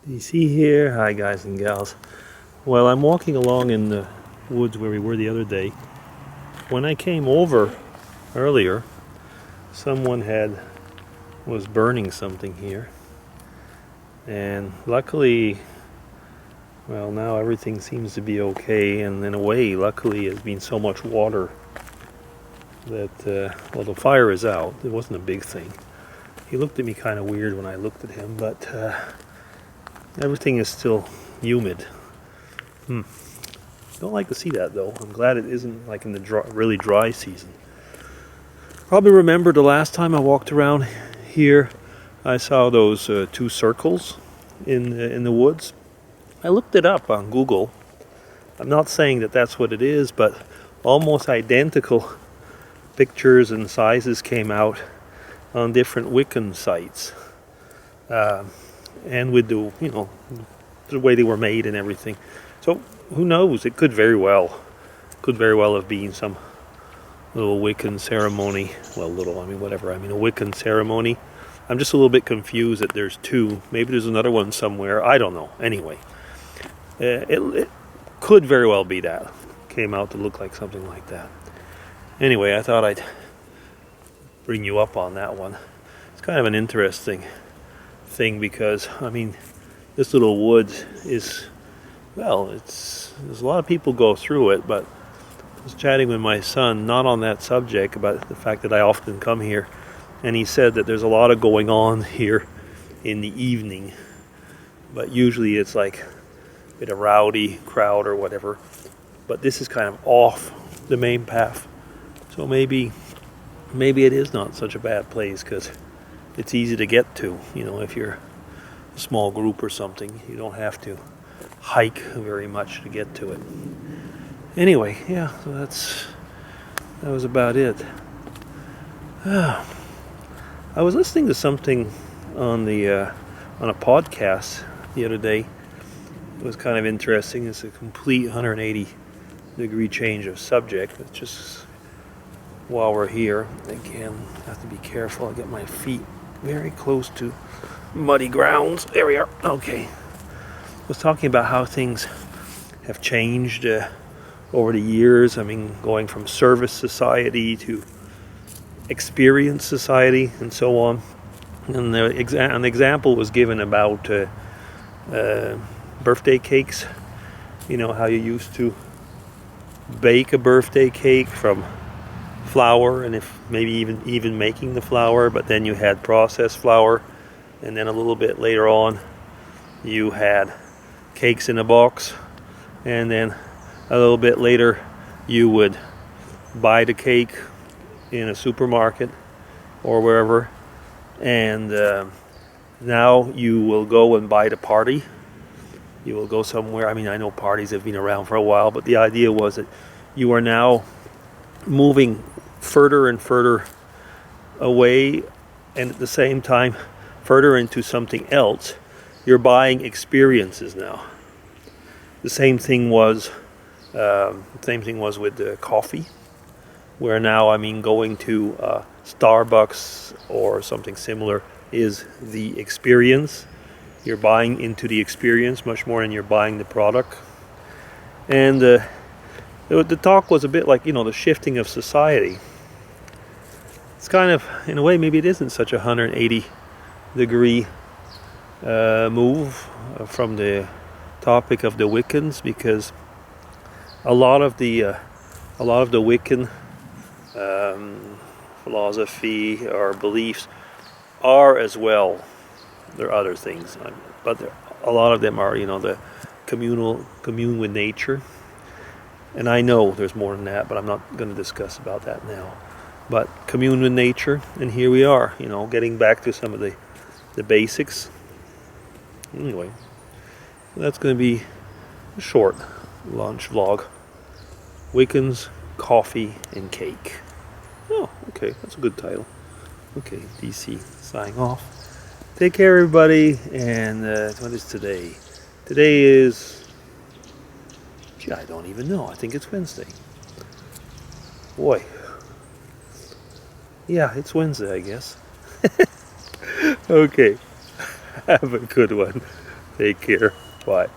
You see here, hi guys and gals. Well, I'm walking along in the woods where we were the other day. When I came over earlier, someone was burning something here, and luckily, well, now everything seems to be okay. And in a way, luckily, there's been so much water that well, the fire is out. It wasn't a big thing. He looked at me kind of weird when I looked at him, but everything is still humid. Don't like to see that though. I'm glad it isn't like in the really dry season. Probably remember the last time I walked around here, I saw those two circles in the woods. I looked it up on Google. I'm not saying that that's what it is, but almost identical pictures and sizes came out on different Wiccan sites, and with the way they were made and everything. So who knows? It could very well have been some little Wiccan ceremony. Well, little, I mean, whatever. I mean, a Wiccan ceremony. I'm just a little bit confused that there's two. Maybe there's another one somewhere. I don't know. Anyway, it could very well be that. Came out to look like something like that. Anyway, I thought I'd bring you up on that one. It's kind of an interesting thing because, I mean, this little woods is, well, there's a lot of people go through it, but I was chatting with my son, not on that subject, about the fact that I often come here, and he said that there's a lot of going on here in the evening, but usually it's like a bit of rowdy crowd or whatever, but this is kind of off the main path, so maybe it is not such a bad place because it's easy to get to, if you're a small group or something. You don't have to hike very much to get to it. Anyway, yeah, so that was about it. I was listening to something on a podcast the other day. It was kind of interesting. It's a complete 180-degree change of subject. It's just while we're here, again, I have to be careful. I get my feet very close to muddy grounds. There we are. Okay. I was talking about how things have changed over the years. I mean, going from service society to experience society and so on. And an example was given about birthday cakes. You know how you used to bake a birthday cake from flour, and if maybe even making the flour, but then you had processed flour, and then a little bit later on you had cakes in a box, and then a little bit later you would buy the cake in a supermarket or wherever, and now you will go and buy the party. You will go somewhere. I mean, I know parties have been around for a while, but the idea was that you are now moving further and further away, and at the same time further into something else. You're buying experiences now. The same thing was with the coffee, where now, I mean, going to Starbucks or something similar is the experience. You're buying into the experience much more than you're buying the product. And the talk was a bit like, the shifting of society. It's kind of, in a way, maybe it isn't such a 180-degree move from the topic of the Wiccans, because a lot of the Wiccan philosophy or beliefs are as well. There are other things, but a lot of them are, the commune with nature. And I know there's more than that, but I'm not going to discuss about that now. But commune with nature, and here we are, getting back to some of the basics. Anyway, that's going to be a short lunch vlog. Wiccans, coffee, and cake. Oh, okay, that's a good title. Okay, DC signing off. Take care, everybody, and what is today? Today is, I don't even know. I think it's Wednesday. Boy. Yeah, it's Wednesday, I guess. Okay. Have a good one. Take care. Bye.